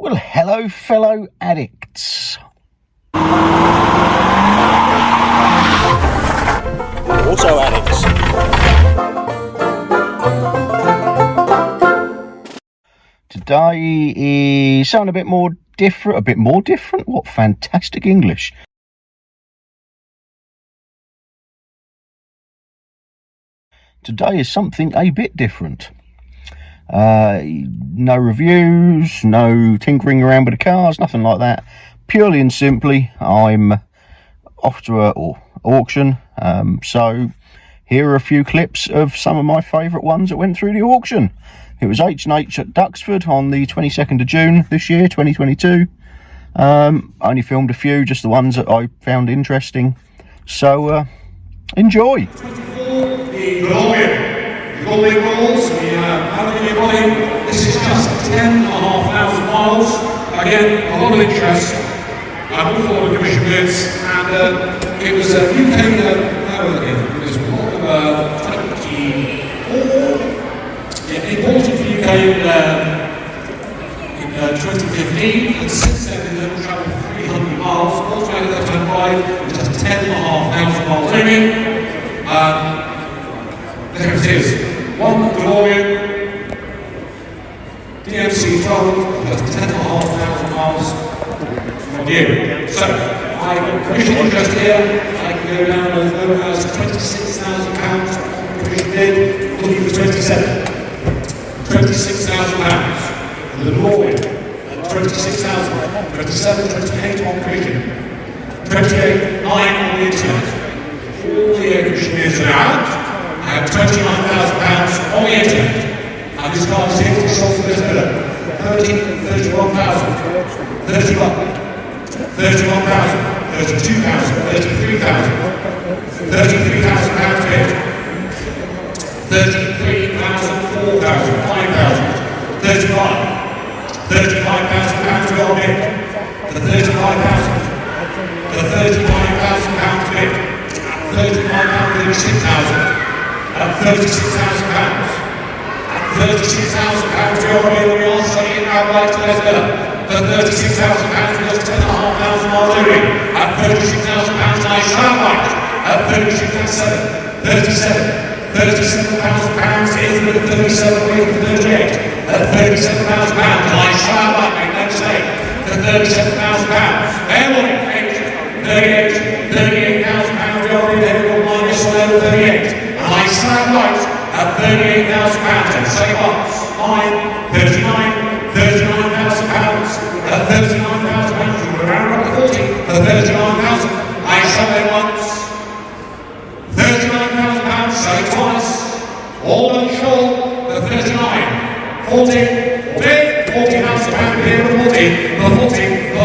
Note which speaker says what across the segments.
Speaker 1: Well, hello, fellow addicts. Auto addicts. Today is something a bit more different. What fantastic English. Today is something a bit different. No reviews, no tinkering around with the cars, nothing like that. Purely and simply, I'm off to an auction. So here are a few clips of some of my favourite ones that went through the auction. It was H&H at Duxford on the 22nd of June this year, 2022. I only filmed a few, just the ones that I found interesting. So enjoy.
Speaker 2: The Golden Rules, how many everybody? This is just 10,500 miles. Again, a lot of interest. I've bought a lot of commission bids, and it was a UK, it was what, 24? Yeah, imported to the UK in 2015, and since then it's travelled 300 miles, altogether left-hand drive, just 10,500 miles only. There it is. One DeLorean, DMC 12, just 10,500 miles from you. So, I commission interest here, I can go down as low as £26,000 commission bid, looking for 26,000 pounds. The DeLorean, 26,000, 27, 28 on commission, 28, 9 on the internet. All the air commissioners are out. I have £29,000 on the internet, and this car is here to sold for this bidder. 31,000, 31,000, 32,000, 33,000, £33,000 bid. 33,000, 4,000, 5,000, 35,000 well bid. The 35,000, the £35,000 bid. £35,000, 36,000. At £36,000. At £36,000 we are selling it outright to this bidder. For £36,000 just 10,500 miles only. At £36,000 I shall right. At 37,000 is with 37 away from 38. At £37,000 I shall right next day. For £37,000. Airline 38,000 we are in there minus 38. I stand right at £38,000 and say once, 39,000 pounds, at £39,000, you were around up to 40, for 39,000, I shall say once, £39,000, say twice, all unsure, the 39, 40,000 pounds here, the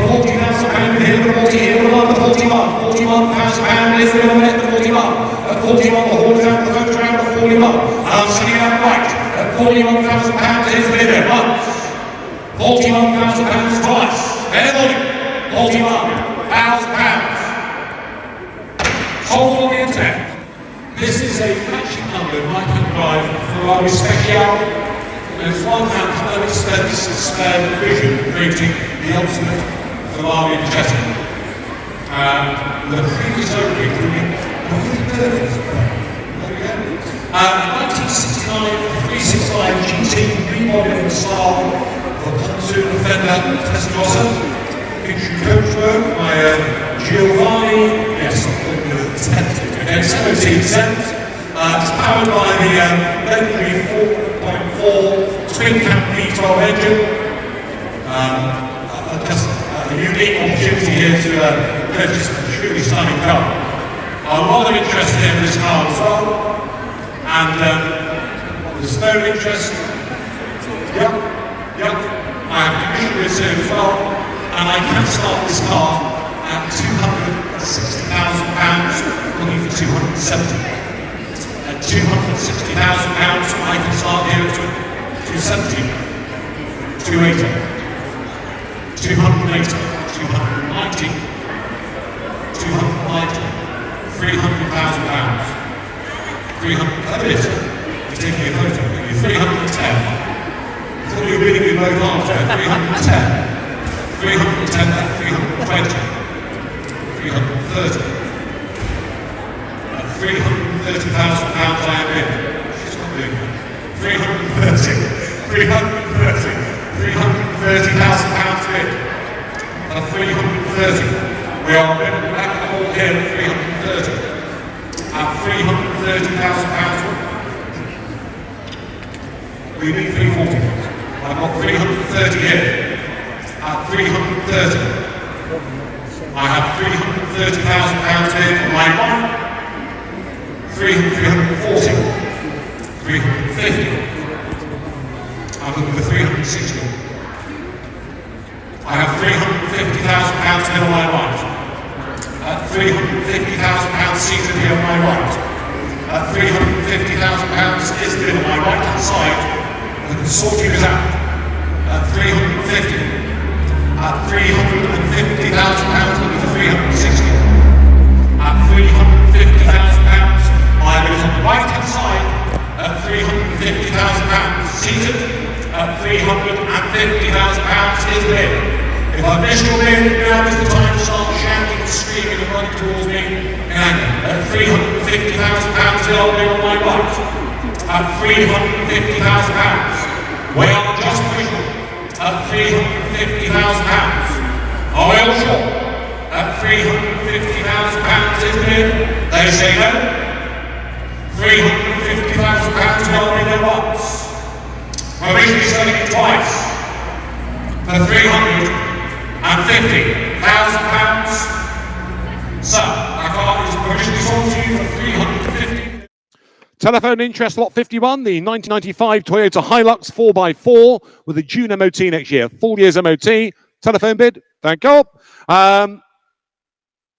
Speaker 2: 40,000 here, the 40, here the 41,000 pounds is the limit, the 41. At 41, the horse out, the vote round, the 41. And I'm sitting out right. At £41,000 is the bidder. Once. £41,000 twice. Fair volume. £41,000. Sold on the internet. This is a matching number in my drive Ferrari Special. There's one man who expenses spare division, creating the ultimate Ferrari chassis. The previous opening. 1969 365 GT remodeling style of pontoon Defender Testarossa, featuring coachwork by Giovanni. Yes, it's MOT-exempt. It's powered by the legendary 4.4 twin cam V12 engine. Just a unique opportunity here to purchase a truly stunning car. I'm rather interested in this car as well, and there's no interest. Yep, I have commission with soon as well, and I can start this car at £260,000, looking for 270. At £260,000, I can start here at 270, 280, 280, 290, 290. £300,000. 300. That is. He's taking a photo. 310. I thought you were reading with both arms there. 310. 310, 320, 330. At £330,000 I am in. She's not doing that. 330, 330,000 bid. At 330. We are in the back of the hall here at 330. At £330,000. We need 340. I've got 330 here. At 330. I have £330,000 here for line 1. 340. 350. I'm looking for 360. I have £350,000 here on my right. At £350,000 seated here on my right. At £350,000 is bid on my right hand side. The consortium is out. At 350. At £350,000 looking for 360. At £350,000 my bid is on the right hand side. At £350,000 seated. At £350,000 is bid. If I've missed your bid, now is the time to start shouting and screaming and running towards me in anger. At £350,000 I'll be on my right. At £350,000. We are just visual. At £350,000. Are we all sure? At £350,000 is bid. They say no. £350,000 will be there once. We're originally selling it twice. For £350,000. So, our car is originally sold to you for £350,000.
Speaker 3: Telephone interest lot 51, the 1995 Toyota Hilux 4x4 with a June MOT next year. 4 years MOT. Telephone bid. Thank you.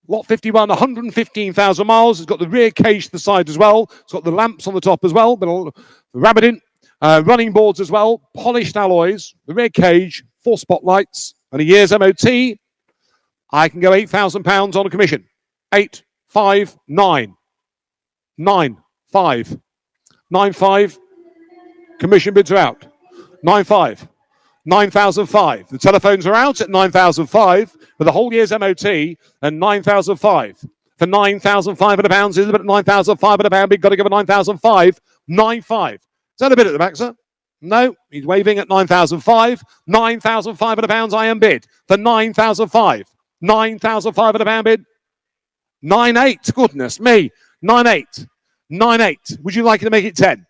Speaker 3: Lot 51, 115,000 miles. It's got the rear cage to the side as well. It's got the lamps on the top as well. The rabbiting, running boards as well. Polished alloys. The rear cage. 4 spotlights. And a year's MOT. I can go £8,000 on a commission. 859 95 95. Commission bids are out. 95 9,005. The telephones are out at 9,005 for the whole year's MOT and 9,005. For £9,500 is about £9,500 bid. Got to give a 9,005. 95. Is that a bid at the back, sir? No, he's waving at 9,005. £9,500 I am bid for 9,005. £9,500 bid. 9,800. Goodness me. 9,800. 9,800. Would you like to make it 10?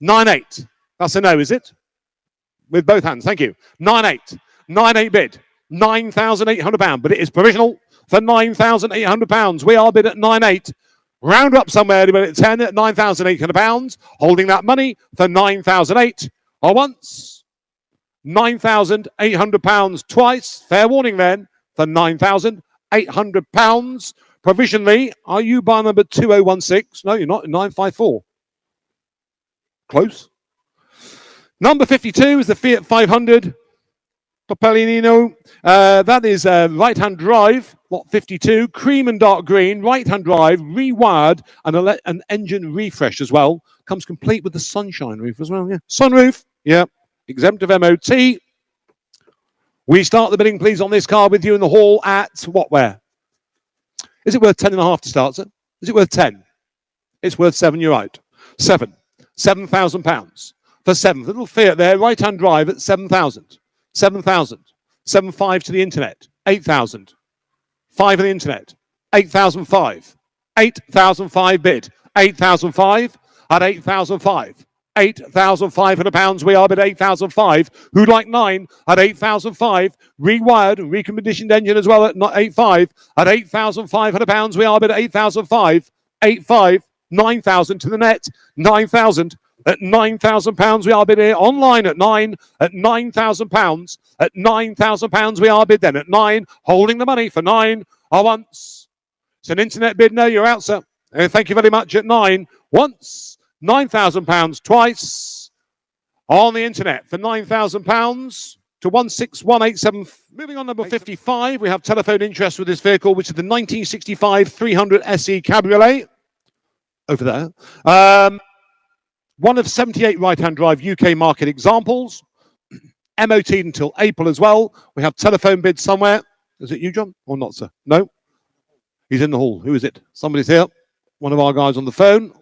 Speaker 3: 9,800. That's a no, is it? With both hands, thank you. 9,800. 9,800 bid. £9,800, but it is provisional for £9,800. We are bid at 9,800. Round up somewhere to at 10 at £9,800. Holding that money for 9,800. Or once. £9,800 twice. Fair warning then for £9,800. Provisionally, are you bar number 2016? No, you're not. 954. Close. Number 52 is the Fiat 500. topilino. That is right-hand drive, lot 52, cream and dark green, right-hand drive, rewired, and an engine refresh as well. Comes complete with the sunshine roof as well. Yeah, sunroof. Yeah, exempt of MOT. We start the bidding, please, on this car with you in the hall at what? Where? Is it worth 10.5 to start, sir? Is it worth 10? It's worth 7. You're right. 7. £7,000 for 7. Little Fiat there, right-hand drive at 7,000. 7,000. 7.5 to the internet. 8,000. 5 on the internet. 8,005. 8,005 bid. 8,005 at 8,005. £8,500. We are bid 8,005. Who'd like 9 at 8,005? Rewired, reconditioned engine as well at 8,500. At £8,500. We are bid 8,005. 8,500. 9,000 to the net. 9,000. At £9,000, we are bid here online at 9. At £9,000. At £9,000, we are bid then at 9. Holding the money for 9. Once. It's an internet bid. No, you're out, sir. Thank you very much at 9. Once. £9,000 twice. On the internet for £9,000 to 16187. Moving on, number 55. We have telephone interest with this vehicle, which is the 1965 300 SE Cabriolet. Over there. One of 78 right-hand drive UK market examples. MOT'd until April as well. We have telephone bids somewhere. Is it you, John? Or not, sir? No? He's in the hall. Who is it? Somebody's here. One of our guys on the phone.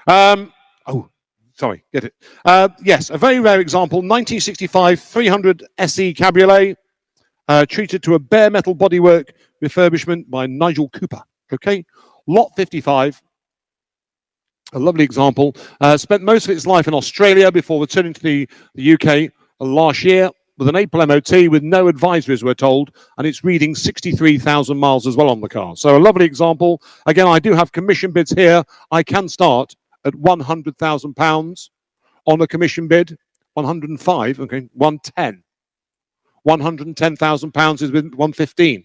Speaker 3: Oh, sorry, get it. Yes, a very rare example. 1965 300 SE Cabriolet, treated to a bare metal bodywork refurbishment by Nigel Cooper. Okay, lot 55. A lovely example. Spent most of its life in Australia before returning to the UK last year with an April MOT with no advisories, we're told, and it's reading 63,000 miles as well on the car. So a lovely example. Again, I do have commission bids here. I can start at £100,000 on a commission bid. 105, okay, 110. £110,000 is with 115.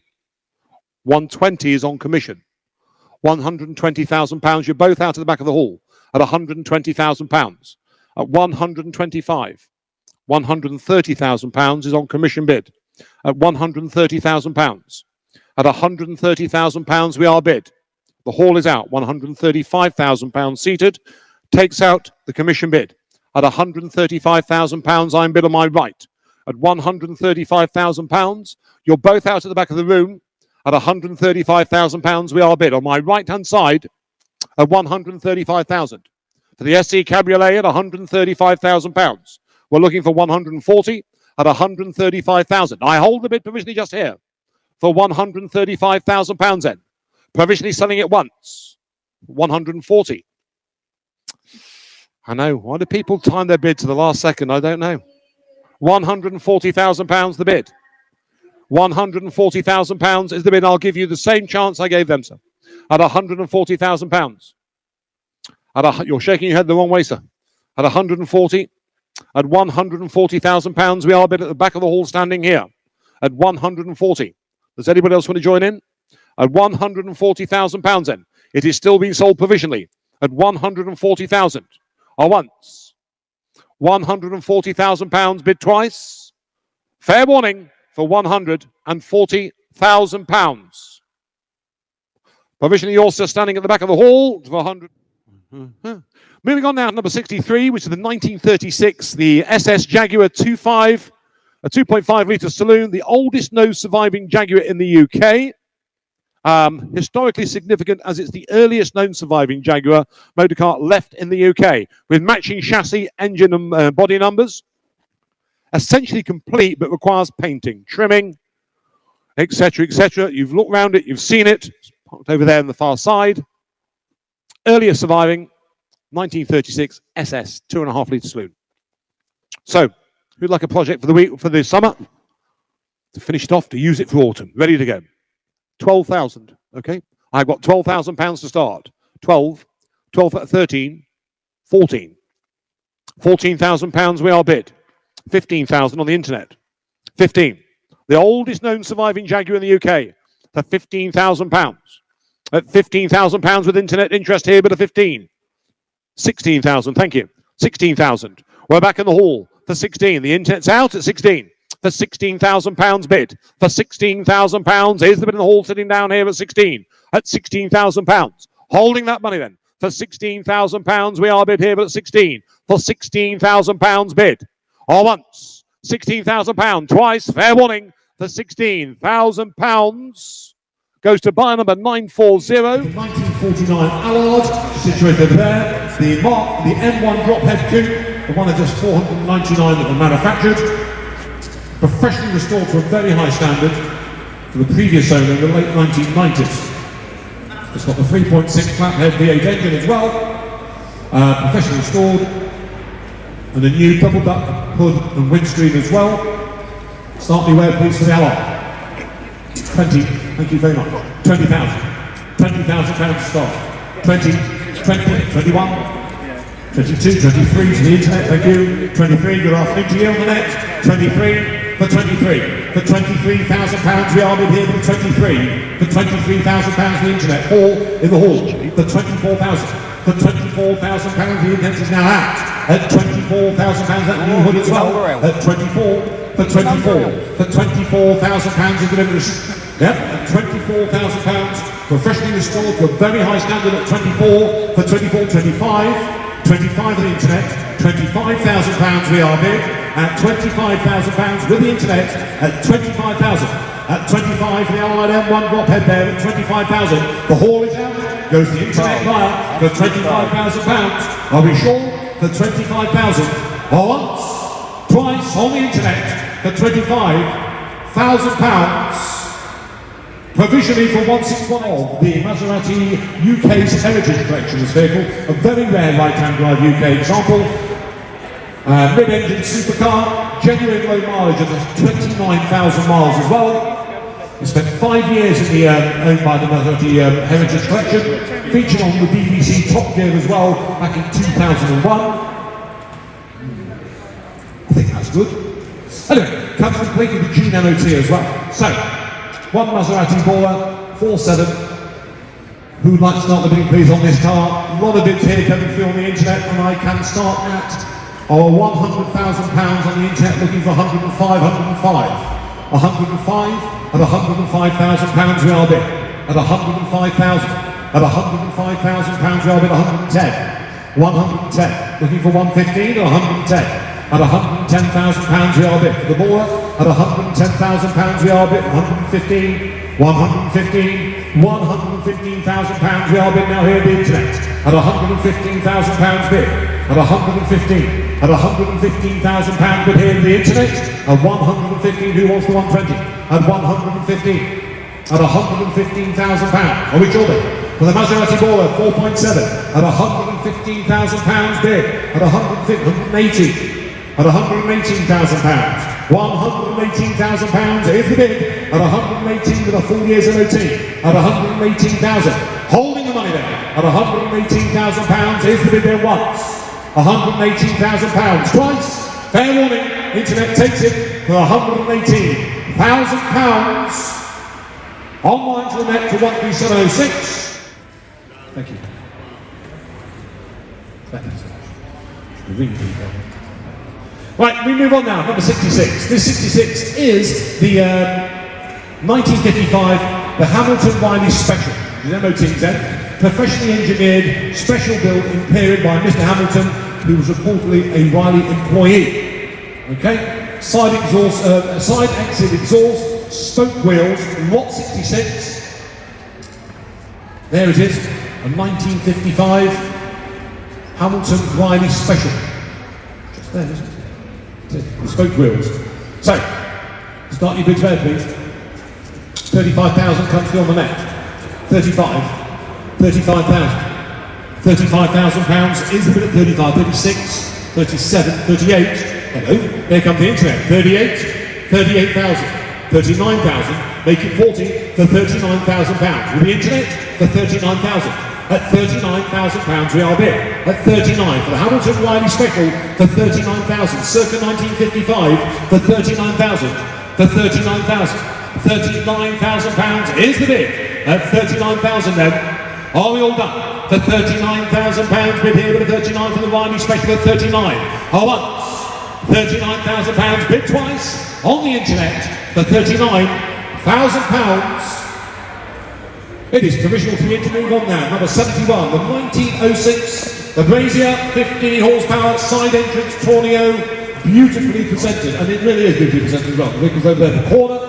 Speaker 3: 120 is on commission. £120,000, you're both out of the back of the hall at £120,000. At 125, £130,000 is on commission bid. At £130,000. At £130,000 we are bid. The hall is out. £135,000 seated. Takes out the commission bid. At £135,000 I'm bid on my right. At £135,000 you're both out at the back of the room. At £135,000 we are bid. On my right-hand side, at £135,000. For the SE Cabriolet at £135,000. We're looking for 140 at £135,000. I hold the bid provisionally just here for £135,000 then. Provisionally selling it once. 140. I know. Why do people time their bid to the last second? I don't know. £140,000 the bid. £140,000 is the bid. I'll give you the same chance I gave them, sir. At £140,000. You're shaking your head the wrong way, sir. At 140, at £140,000, we are bid at the back of the hall standing here. At 140. Does anybody else want to join in? At £140,000 then. It is still being sold provisionally. At £140,000. Or once. £140,000 bid twice. Fair warning for £140,000. Provisionally, you're still standing at the back of the hall for 100. Moving on now to number 63, which is the 1936, the SS Jaguar 2.5, a 2.5 litre saloon, the oldest known surviving Jaguar in the UK. Historically significant as it's the earliest known surviving Jaguar motorcar left in the UK, with matching chassis, engine and body numbers. Essentially complete, but requires painting, trimming, etc., etc. You've looked around it, you've seen it. It's parked over there on the far side. Earlier surviving, 1936 SS 2.5 litre saloon. So, who'd like a project for the week, for the summer? To finish it off, to use it for autumn. Ready to go. 12,000. Okay, I've got £12,000 to start. 12, 13, 14. £14,000 we are bid. 15,000 on the internet. 15. The oldest known surviving Jaguar in the UK for £15,000. At £15,000 with internet interest here, but a 15. 16,000, thank you. 16,000. We're back in the hall for 16. The internet's out at 16. For £16,000 bid. For £16,000. Here's the bid in the hall sitting down here at 16. At £16,000. Holding that money then. For £16,000 we are bid here, but at 16. For £16,000 bid. Or once. £16,000. Twice. Fair warning. For £16,000. Goes to buyer number 940.
Speaker 2: 1949 Allard, situated there. The M1 drop head coupe, the one at just 499 that were manufactured. Professionally restored to a very high standard for the previous owner in the late 1990s. It's got the 3.6 flathead V8 engine as well. Professionally restored. And a new double duck hood and windscreen as well. Start beware please for the Allard. 20, thank you very much. 20,000. £20,000 to start. 20, 20, 21, 22, 23 to the internet, thank you. 23, good afternoon to you on the net. 23, for 23. For £23,000 we are here for 23. For £23,000 the internet. Hall in the hall. For £24,000. For £24,000 the internet is now out. At £24,000 that new hood as well. At 24. For 24. For £24,000 in deliveries. Yep, at £24,000, professionally restored to a very high standard at 24, for 24, 25, 25 on the internet, £25,000 we are bid, at £25,000 with the internet at 25,000. At 25 for the Allard M1 drop head there at 25,000. The haul is out, goes the internet buyer for £25,000. Are we sure? For 25,000. Once, twice on the internet for £25,000. Provisionally for 161 the Maserati UK's Heritage Collection. This vehicle, a very rare right-hand drive UK example. Mid-engine supercar, genuine low mileage of 29,000 miles as well. It spent 5 years in the owned by the Maserati Heritage Collection, featured on the BBC Top Gear as well back in 2001. I think that's good. Anyway, comes complete with the June MOT as well. So, one Maserati Bora, 47. Who'd like to start the bidding please on this car? A lot of bids here coming through on the internet, and I can start at £100,000 on the internet, looking for 105, 105. 105 at £105,000 we are bid. At 105,000. At £105,000 we are bid. 110. 110. Looking for 115 or 110. At £110,000 we are bid. For the Bora, at £110,000 we are bid. 115, 115, £115,000 we are bid now here at the internet. At £115,000 bid. At 115. At £115,000 bid here at the internet. At 115, who wants the 120? At 115. At £115,000. Are we sure then? For the Maserati Bora 4.7 at £115,000 bid. At 180. At £118,000. £118,000 is the bid. At 118 with a full year's MOT. At 118,000. Holding the money there. At £118,000 is the bid there once. £118,000 twice. Fair warning. Internet takes it for £118,000. Online to the net for 13706. Thank you. Right, we move on now, number 66. This 66 is the 1955, the Hamilton Riley Special. The MOT-Z, professionally engineered, special built in period by Mr. Hamilton, who was reportedly a Riley employee. Okay, side exhaust, side exit exhaust, spoke wheels, lot 66. There it is, a 1955 Hamilton Riley Special. Just there, isn't it? The spoke wheels. So, start your bids there, please. 35,000 comes through on the net. 35. 35,000. £35,000 is the bid at 35, 36, 37, 38. Hello, here comes the internet. 38, 38,000, 39,000, make it 40 for £39,000. With the internet for 39,000. At £39,000 we are bid. At 39 for the Hamilton Riley Special for 39,000. Circa 1955 for 39,000. For 39,000. £39,000 is the bid. At 39,000 then. Are we all done? For £39,000 bid here with a 39 for the Riley Special at 39. Once. £39,000 bid twice on the internet for £39,000. It is provisional for me to move on now. Number 71, the 1906, the Brazier, 15 horsepower, side entrance, Tornio, beautifully presented, and it really is beautifully presented as well. The vehicle's over there in the corner.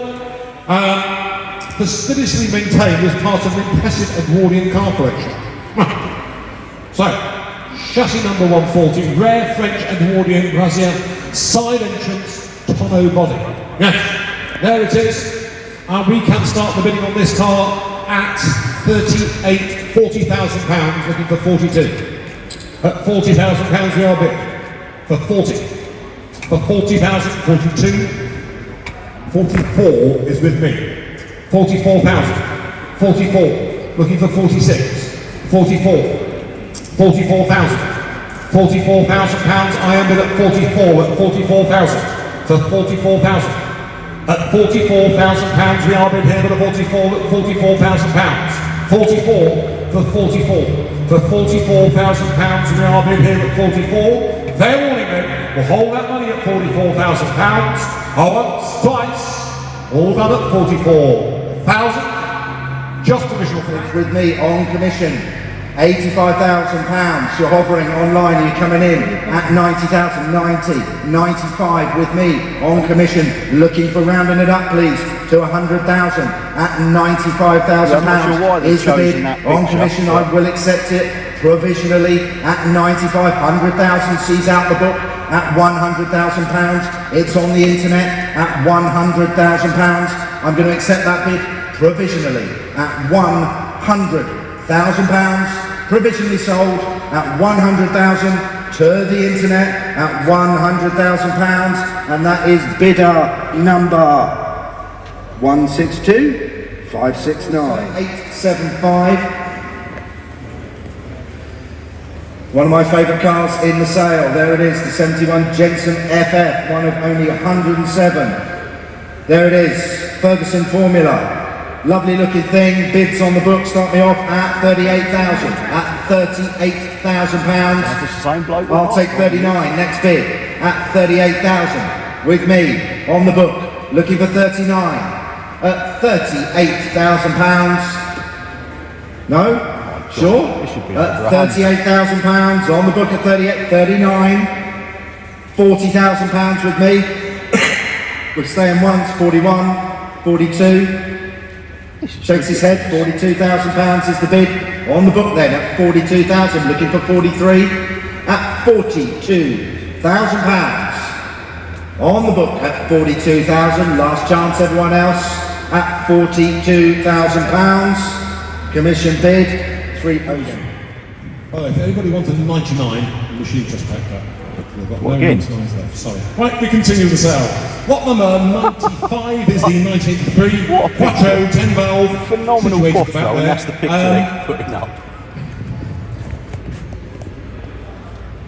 Speaker 2: Fastidiously maintained as part of an impressive Edwardian car collection. So, chassis number 140, rare French Edwardian Brazier, side entrance, tonneau body. Yes, there it is. We can start the bidding on this car at £40,000, looking for 42. At £40,000 we are bid. For 40. For 40,000, 42. 44 is with me. 44,000. 44. Looking for 46. 44. 44,000. £44,000. I am bid at 44. At 44,000. For 44,000. At £44,000 we are bid here, but at 44 at £44,000. 44 for 44. For £44,000 we are bid here at 44. Fair warning then, we'll hold that money at £44,000. Once, twice, all done at 44,000. Just provisional
Speaker 4: with me on commission. £85,000. You're hovering online, you're coming in at 90,000, 90, 95 with me on commission, looking for rounding it up please to 100,000 at £95,000 is the bid on commission. I will accept it provisionally at 95. 100,000 sees out the book at £100,000. It's on the internet at £100,000. I'm going to accept that bid provisionally at £100,000. Provisionally sold at 100,000 to the internet at £100,000, and that is bidder number 162569 875. One of my favourite cars in the sale. There it is, the 71 Jensen FF, one of only 107. There it is, Ferguson Formula. Lovely looking thing, bids on the book start me off at 38,000, at £38,000. I'll take 39, next bid, at 38,000. With me, on the book, looking for 39, at £38,000. No? Sure? At £38,000, on the book at 38, 39, £40,000 with me. We're staying once, 41, 42. Shakes his head, £42,000 is the bid. On the book then at 42,000, looking for 43 at £42,000. On the book at 42,000, last chance everyone else at £42,000. Commission bid, 3,000.
Speaker 2: Oh, if anybody wants a 99, the machine just packed up. We've got no 99s left, sorry. Right, we continue the sale. Lot number 95 is the 1983 Quattro 10 valve.
Speaker 1: Phenomenal Quattro, and that's the picture they're putting up.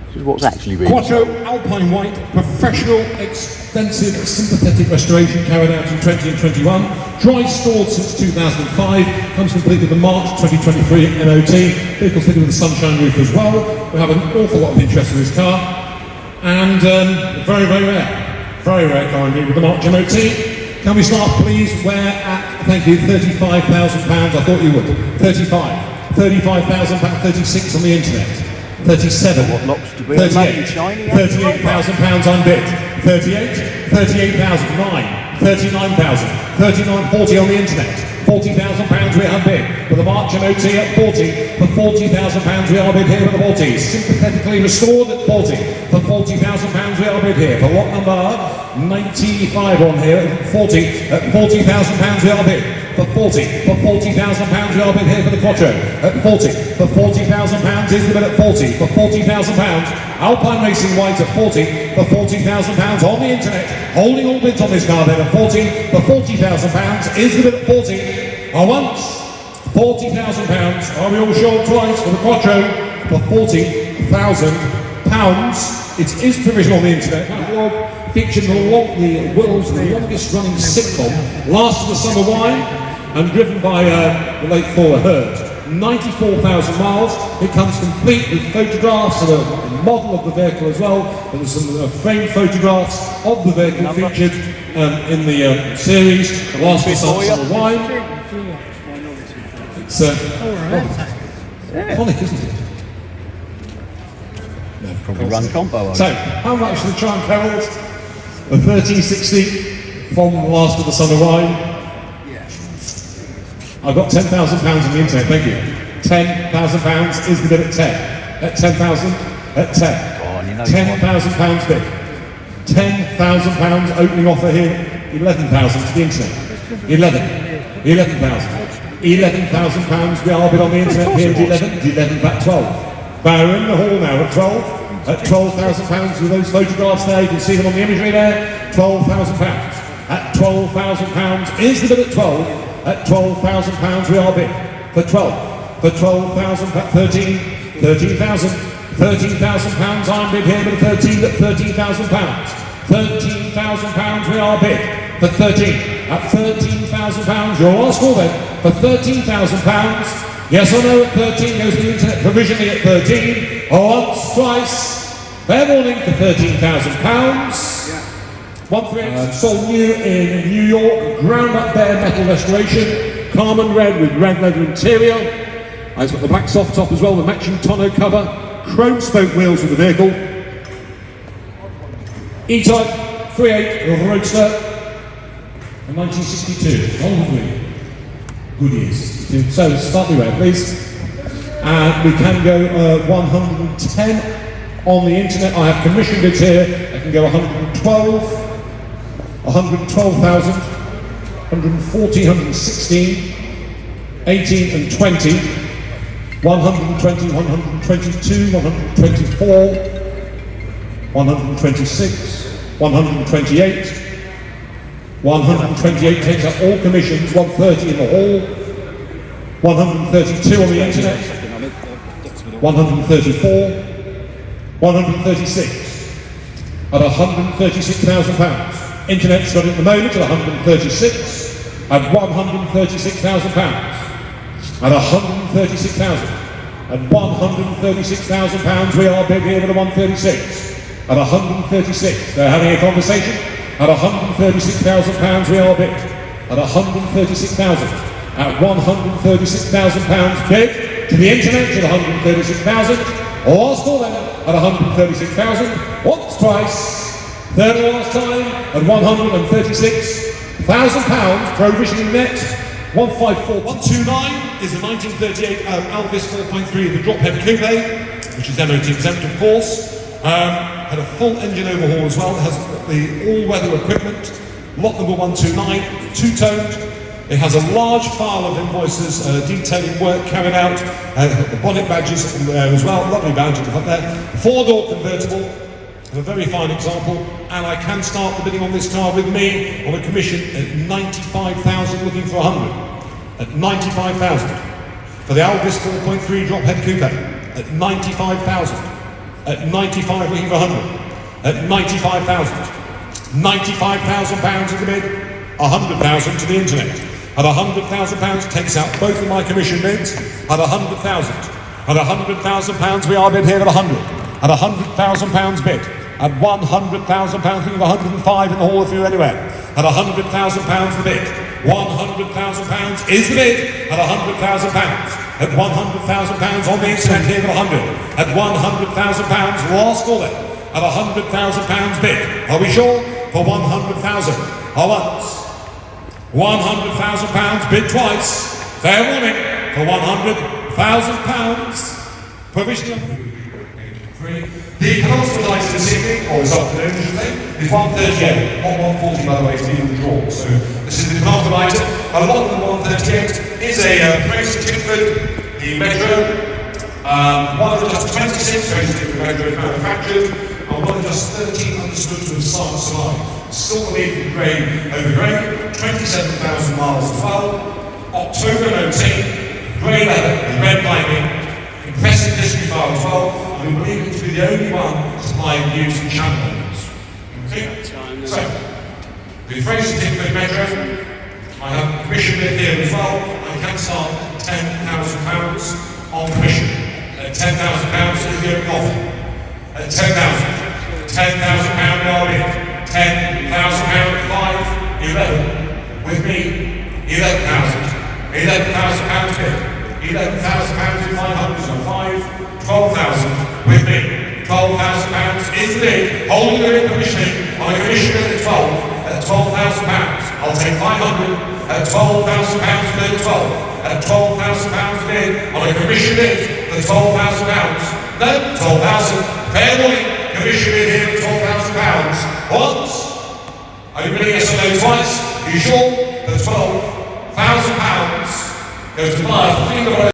Speaker 1: This is what's actually reading.
Speaker 2: Quattro Alpine White, professional, extensive, sympathetic restoration carried out in 20 and 21. Dry stored since 2005, comes complete with the March 2023 MOT. Vehicle's fitted with a sunshine roof as well. We have an awful lot of interest in this car. And very, very rare car indeed with the March MOT. Can we start please where at, thank you, £35,000, I thought you would. 35, £35,000, 36 on the internet. 37,
Speaker 1: what locks to be
Speaker 2: 38, £38,000 on bid. 38, 38,000, 9, 39,000, 39, 40 on the internet. £40,000 we are bid for the March MOT at 40. For £40,000 we are bid here for the 40. Sympathetically restored at 40. For £40,000 we are bid here for lot number 95 on here at 40. At £40,000 we are bid for 40. For £40,000 we are bid here for the Quattro at 40. For £40,000 is the bid at 40. For £40,000 Alpine Racing White at 40. For £40,000 on the internet. Holding all bids on this car then at 40. For £40,000 is the bid at 40. Once, £40,000. Are we all sure twice for the Quattro? For £40,000. It is provisional on the internet. Catalogue featuring the world's longest running sitcom, Last of the Summer Wine, and driven by the late Thor Hurd. 94,000 miles. It comes complete with photographs and a model of the vehicle as well. There's some framed photographs of the vehicle featured in the series, The Last of the Summer Wine. It's iconic, isn't it? No,
Speaker 1: probably run combo.
Speaker 2: So, how much for the Triumph Herald? A 1360 from The Last of the Summer Wine. I've got £10,000 on the internet, thank you. £10,000 is the bid at 10. At 10,000, at 10. £10,000 bid. £10,000 opening offer here. 11,000 to the internet. 11,000. £11,000 we are bid on the internet here at 11. 11 back 12. Barrow in the hall now at 12. At £12,000 with those photographs there, you can see them on the imagery there. £12,000. At £12,000 is the bid at 12. At £12,000 we are bid for 12. For 12,000, 13, 13,000. £13,000 I'm bid here, but 13 at £13,000. £13,000 we are bid for 13. At £13,000, your last call then, for £13,000. Yes or no at 13, goes to the internet, provisionally at 13. Once, twice. Fair warning for £13,000. 138, sold new in New York, ground up bare metal restoration, Carmen red with red leather interior. It's got the black soft top as well, the matching tonneau cover, chrome spoke wheels of the vehicle. E-Type 3.8 of Roadster, in 1962. Lovely. Good years. So start me round, please. And we can go 110 on the internet. I have commission bids here. I can go 112, 112,000, 114, 116, 18 and 20, 120, 122, 124, 126, 128, 128 takes up all commissions, 130 in the hall, 132 on the internet, 134, 136 at £136,000. Internet's got it at the moment at 136 at £136,000. At 136,000 at £136,000 we are bid here with a 136 at 136. They're having a conversation. At £136,000 we are bid at 136,000 at £136,000 bid to the internet at 136,000. Last call then at 136,000. Once, twice, third and last time at £136,000. Provisioning net 154. 129 is the 1938 Alvis 4.3 the drop head coupe, which is MOT exempt of course. Had a full engine overhaul as well. It has the all-weather equipment. Lot number 129, two-toned. It has a large file of invoices detailing work carried out. The bonnet badges there as well. Lovely badges up there. Four-door convertible. A very fine example, and I can start the bidding on this car with me on a commission at 95,000, looking for 100. At 95,000 for the Alvis 4.3 drop head coupe. At 95,000. At 95, looking for 100. At 95,000. £95,000 in the bid. 100,000 to the internet. At £100,000 takes out both of my commission bids. At 100,000. At £100,000 we are bid here at 100. At £100,000 bid. At £100,000, think of 105 in the hall if you're anywhere. At £100,000 the bid. £100,000 is the bid at £100,000. At £100,000 on the internet here at 100. At £100,000 last call then. At £100,000 bid. Are we sure? For 100,000. Once. £100,000 bid twice. Fair warning for £100,000. Provisional. The penultimate item this evening, or this afternoon, I should say, is 138. Not 140, by the way, it's been withdrawn. So this is the penultimate item. A lot of the 138 is a Fraser Tickford, the Metro. One of the just 26 Fraser Tickford Metro is manufactured, and one of just 13 understood to have survived. Still believe in grey over grey, 27,000 miles as well. October 19, grey leather with red piping, impressive history file as well. We believe it to be the only one supplying used channels. Okay? So, the Fraser Tickford Metro, I have commission bid here as well. I can start at £10,000 on commission. At £10,000 is the open offer. At £10,000 now bid. £10,000, 5, 11. With me, £11,000. £11,000 bid. £11,000 in 500, so 5. 12,000 with me. £12,000 is the bid. Holding the commissioning on a commission bid at 12. At £12,000, I'll take 500. At £12,000 bid at 12. At £12,000 bid on a commission bid for £12,000. No, 12,000. Fair warning. Commission bid here at £12,000. Once. Are you ready? Yes or no? Twice. Are you sure? The £12,000 goes to buyer.